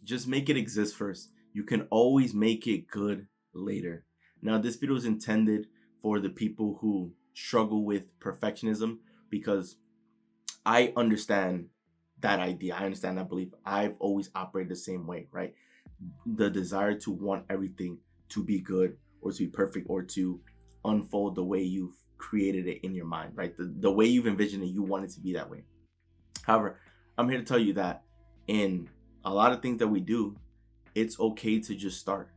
just make it exist first. You can always make it good later. Now, this video is intended for the people who struggle with perfectionism, because I understand that idea. I understand that belief. I've always operated the same way, right? The desire to want everything to be good or to be perfect or to unfold the way you've created it in your mind, right? The way you've envisioned it, you want it to be that way. However, I'm here to tell you that in a lot of things that we do, it's okay to just start.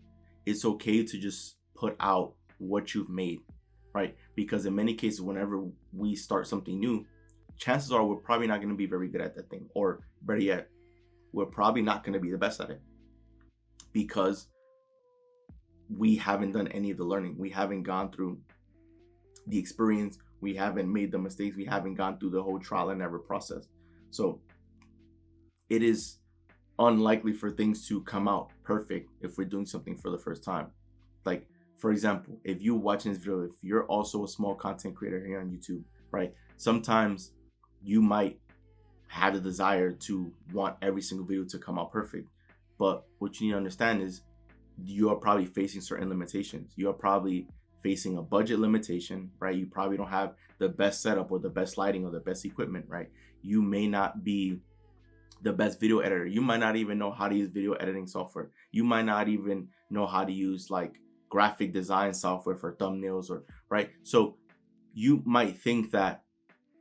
It's okay to just put out what you've made, right? Because in many cases, whenever we start something new, chances are we're probably not going to be very good at that thing. Or better yet, we're probably not going to be the best at it, because we haven't done any of the learning. We haven't gone through the experience. We haven't made the mistakes. We haven't gone through the whole trial and error process. So it is unlikely for things to come out perfect if we're doing something for the first time. Like, for example, if you're watching this video, if you're also a small content creator here on YouTube, right? Sometimes you might have the desire to want every single video to come out perfect. But what you need to understand is you are probably facing certain limitations. You are probably facing a budget limitation, right? You probably don't have the best setup or the best lighting or the best equipment, right? You may not be the best video editor. You might not even know how to use video editing software. You might not even know how to use like graphic design software for thumbnails, or right? So you might think that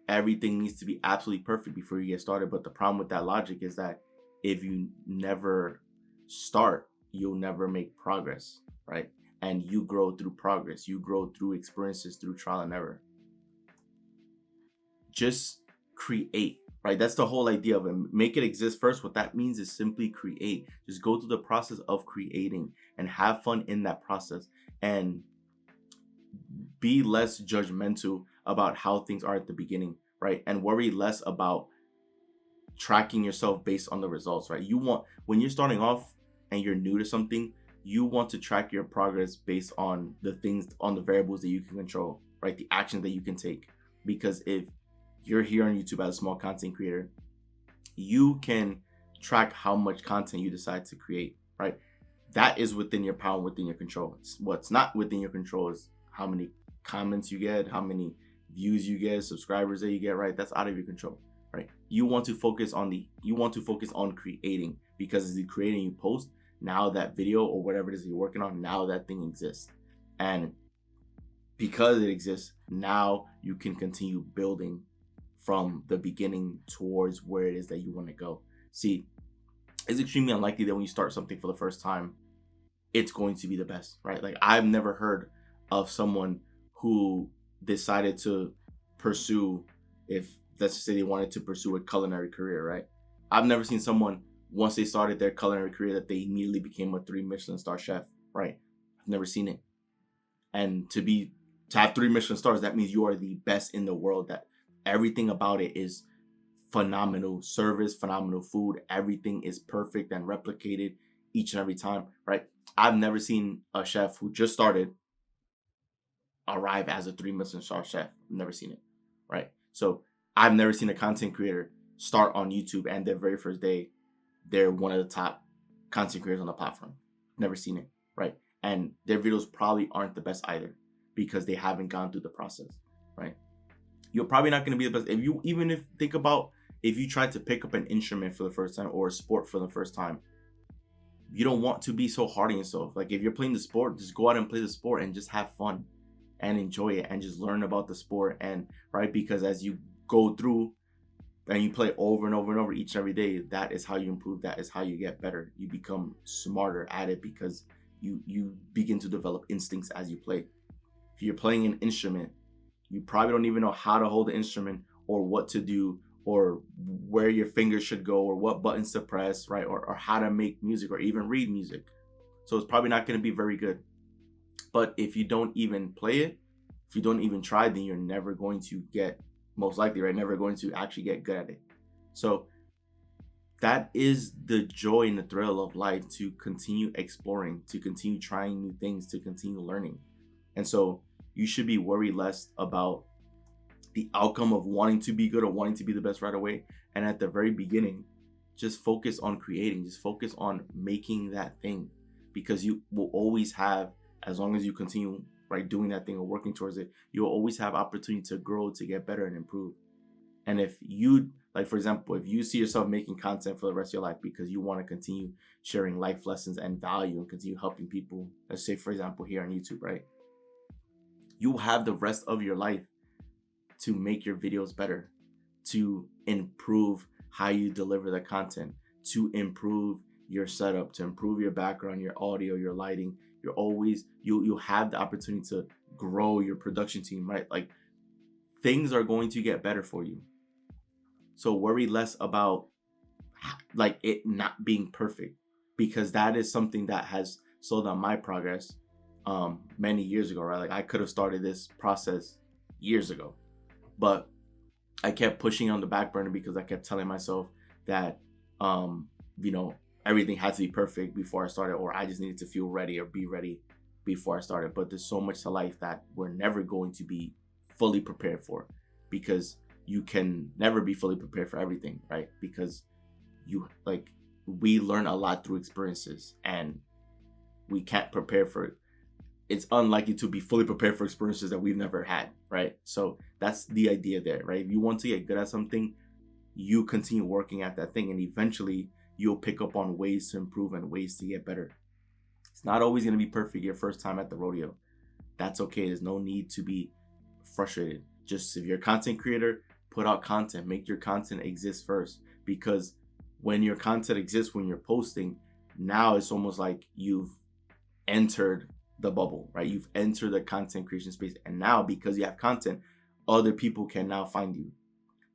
everything needs to be absolutely perfect before you get started. But the problem with that logic is that if you never start, you'll never make progress, right? And you grow through progress. You grow through experiences, through trial and error. Just create, right? That's the whole idea of it. Make it exist first. What that means is simply create. Just go through the process of creating and have fun in that process, and be less judgmental about how things are at the beginning, right? And worry less about tracking yourself based on the results, right? When you're starting off and you're new to something, you want to track your progress based on the things, on the variables that you can control, right? The actions that you can take. Because if you're here on YouTube as a small content creator, you can track how much content you decide to create, right? That is within your power, within your control. What's not within your control is how many comments you get, how many views you get, subscribers that you get, right? That's out of your control, right? You want to focus on creating, because as you create and you post, now that video or whatever it is you're working on, now that thing exists. And because it exists, now you can continue building from the beginning towards where it is that you want to go. See, it's extremely unlikely that when you start something for the first time, it's going to be the best, right? Like, I've never heard of someone who decided to pursue, if let's just say they wanted to pursue a culinary career, right? I've never seen someone, once they started their culinary career, that they immediately became a 3 Michelin star chef, right? I've never seen it. And to have 3 Michelin stars, that means you are the best in the world, that everything about it is phenomenal service, phenomenal food. Everything is perfect and replicated each and every time, right? I've never seen a chef who just started arrive as a 3 Michelin star chef. I've never seen it, right? So I've never seen a content creator start on YouTube and their very first day, they're one of the top content creators on the platform. Never seen it, right? And their videos probably aren't the best either, because they haven't gone through the process, right? You're probably not going to be the best. If you try to pick up an instrument for the first time or a sport for the first time, you don't want to be so hard on yourself. Like, if you're playing the sport, just go out and play the sport and just have fun and enjoy it and just learn about the sport. And right, because as you go through and you play over and over and over each and every day, that is how you improve. That is how you get better. You become smarter at it, because you begin to develop instincts as you play. If you're playing an instrument, you probably don't even know how to hold the instrument, or what to do, or where your fingers should go, or what buttons to press, right? Or how to make music, or even read music. So it's probably not going to be very good. But if you don't even play it, if you don't even try, then you're never going to get, most likely, right? Never going to actually get good at it. So that is the joy and the thrill of life, to continue exploring, to continue trying new things, to continue learning. And so you should be worried less about the outcome of wanting to be good or wanting to be the best right away. And at the very beginning, just focus on creating, just focus on making that thing, because you will always have, as long as you continue right doing that thing or working towards it, you'll always have opportunity to grow, to get better and improve. And if you, like, for example, if you see yourself making content for the rest of your life because you want to continue sharing life lessons and value and continue helping people, let's say, for example, here on YouTube, right? You have the rest of your life to make your videos better, to improve how you deliver the content, to improve your setup, to improve your background, your audio, your lighting. You'll have the opportunity to grow your production team, right? Like, things are going to get better for you. So worry less about like it not being perfect, because that is something that has slowed down my progress many years ago, right? Like, I could have started this process years ago, but I kept pushing on the back burner because I kept telling myself that everything had to be perfect before I started, or I just needed to feel ready or be ready before I started. But there's so much to life that we're never going to be fully prepared for, because you can never be fully prepared for everything, right? Because we learn a lot through experiences, and we can't prepare for it. It's unlikely to be fully prepared for experiences that we've never had, right? So that's the idea there, right? If you want to get good at something, you continue working at that thing, and eventually you'll pick up on ways to improve and ways to get better. It's not always going to be perfect your first time at the rodeo. That's okay. There's no need to be frustrated. Just, if you're a content creator, put out content, make your content exist first, because when your content exists, when you're posting, now it's almost like you've entered the bubble, right? You've entered the content creation space, and now because you have content, other people can now find you.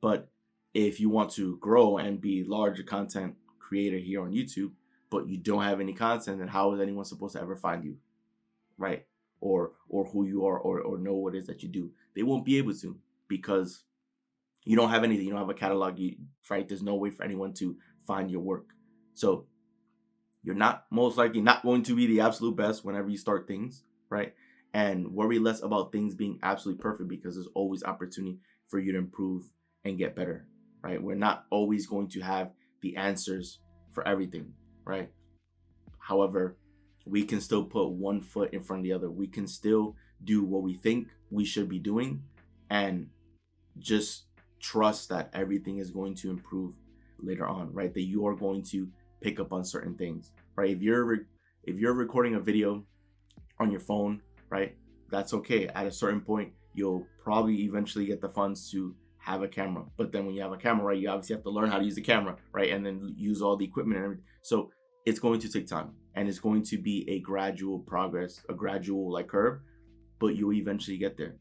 But if you want to grow and be a larger content creator here on YouTube, but you don't have any content, then how is anyone supposed to ever find you, right? Or who you are, or know what it is that you do? They won't be able to, because you don't have anything. You don't have a catalog, right? There's no way for anyone to find your work. So you're not, most likely not going to be the absolute best whenever you start things, right? And worry less about things being absolutely perfect, because there's always opportunity for you to improve and get better, right? We're not always going to have the answers for everything, right? However, we can still put one foot in front of the other. We can still do what we think we should be doing, and just trust that everything is going to improve later on, right? That you are going to pick up on certain things, right? If you're recording a video on your phone, right, that's okay. At a certain point, you'll probably eventually get the funds to have a camera. But then when you have a camera, right, you obviously have to learn how to use the camera, right? And then use all the equipment and everything. So it's going to take time, and it's going to be a gradual progress, a gradual like curve, but you'll eventually get there.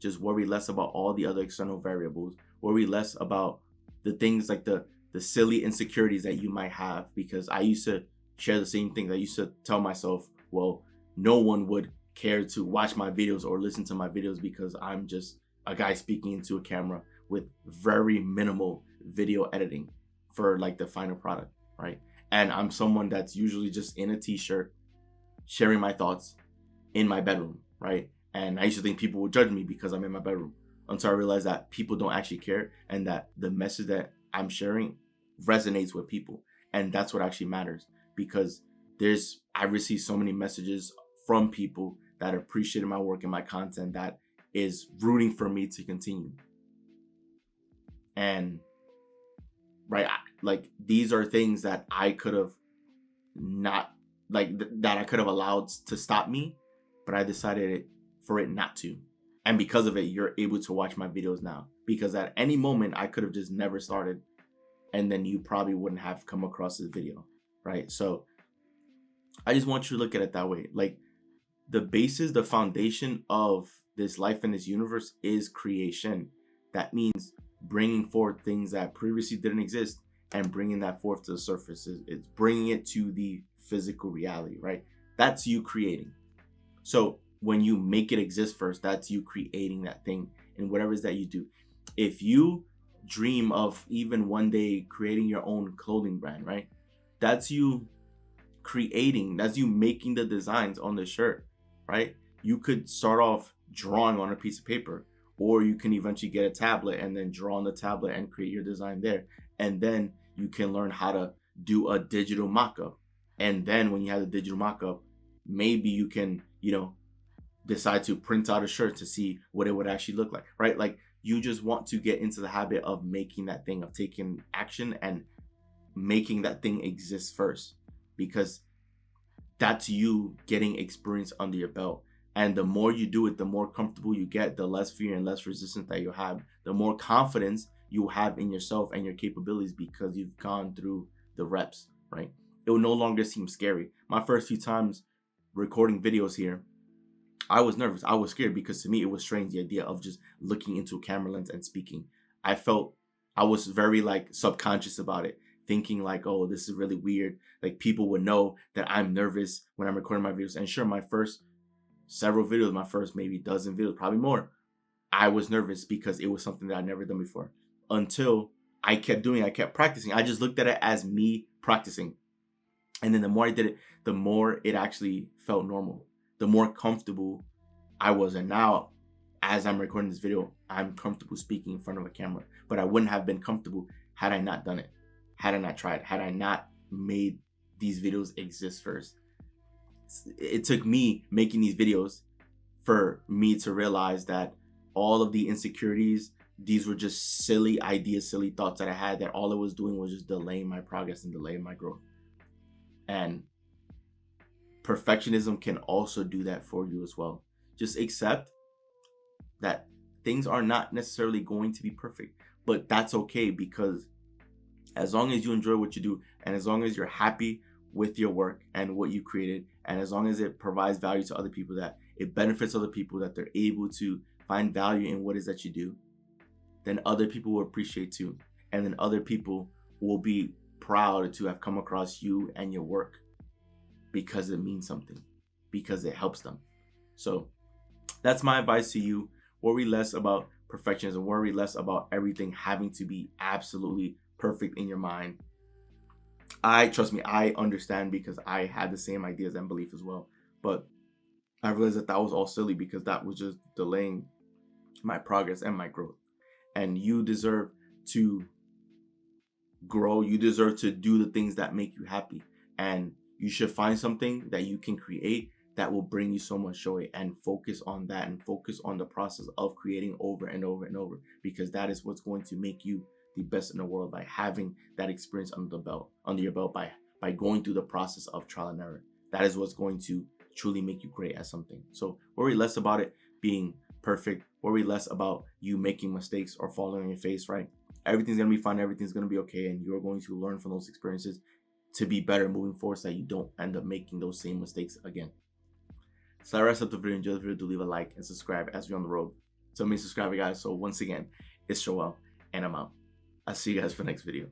Just worry less about all the other external variables. Worry less about the things like the silly insecurities that you might have, because I used to share the same things. I used to tell myself, well, no one would care to watch my videos or listen to my videos because I'm just a guy speaking into a camera with very minimal video editing for like the final product, right? And I'm someone that's usually just in a t-shirt sharing my thoughts in my bedroom, right? And I used to think people would judge me because I'm in my bedroom, until I realized that people don't actually care, and that the message that I'm sharing resonates with people. And that's what actually matters, because I receive so many messages from people that appreciate my work and my content, that is rooting for me to continue. And right, like, these are things that I could have not, like, that I could have allowed to stop me, but I decided for it not to. And because of it, you're able to watch my videos now, because at any moment I could have just never started, and then you probably wouldn't have come across this video, right? So I just want you to look at it that way. Like, the basis, the foundation of this life and this universe is creation. That means bringing forth things that previously didn't exist and bringing that forth to the surface. It's bringing it to the physical reality, right? That's you creating. So when you make it exist first, that's you creating that thing, and whatever it is that you do. If you dream of even one day creating your own clothing brand, right? That's you creating, that's you making the designs on the shirt, right? You could start off drawing on a piece of paper, or you can eventually get a tablet and then draw on the tablet and create your design there. And then you can learn how to do a digital mock-up. And then when you have the digital mock-up, maybe you can, decide to print out a shirt to see what it would actually look like, right? Like, you just want to get into the habit of making that thing, of taking action and making that thing exist first, because that's you getting experience under your belt. And the more you do it, the more comfortable you get, the less fear and less resistance that you have, the more confidence you have in yourself and your capabilities, because you've gone through the reps, right? It will no longer seem scary. My first few times recording videos here, I was nervous. I was scared, because to me it was strange, the idea of just looking into a camera lens and speaking. I was very like subconscious about it, thinking like, oh, this is really weird. Like, people would know that I'm nervous when I'm recording my videos. And sure, my first several videos, my first maybe dozen videos, probably more, I was nervous because it was something that I'd never done before. Until I kept doing it, I kept practicing. I just looked at it as me practicing. And then the more I did it, the more it actually felt normal, the more comfortable I was. And now, as I'm recording this video, I'm comfortable speaking in front of a camera. But I wouldn't have been comfortable had I not done it, had I not tried, had I not made these videos exist first. It took me making these videos for me to realize that all of the insecurities, these were just silly ideas, silly thoughts that I had, that all it was doing was just delaying my progress and delaying my growth. And perfectionism can also do that for you as well. Just accept that things are not necessarily going to be perfect, but that's okay, because as long as you enjoy what you do, and as long as you're happy with your work and what you created, and as long as it provides value to other people, that it benefits other people, that they're able to find value in what it is that you do, then other people will appreciate too. And then other people will be proud to have come across you and your work, because it means something, because it helps them. So that's my advice to you. Worry less about perfectionism. Worry less about everything having to be absolutely perfect in your mind. Trust me, I understand, because I had the same ideas and belief as well. But I realized that was all silly, because that was just delaying my progress and my growth. And you deserve to grow. You deserve to do the things that make you happy. And you should find something that you can create that will bring you so much joy, and focus on that, and focus on the process of creating over and over and over, because that is what's going to make you the best in the world, by having that experience under your belt, by going through the process of trial and error. That is what's going to truly make you great at something. So worry less about it being perfect. Worry less about you making mistakes or falling on your face, right? Everything's going to be fine. Everything's going to be okay. And you're going to learn from those experiences to be better moving forward, so that you don't end up making those same mistakes again. So that wraps up the video. Enjoy the video. Do leave a like and subscribe as we're on the road to a million subscriber, guys. So once again, it's Joel, and I'm out. I'll see you guys for the next video.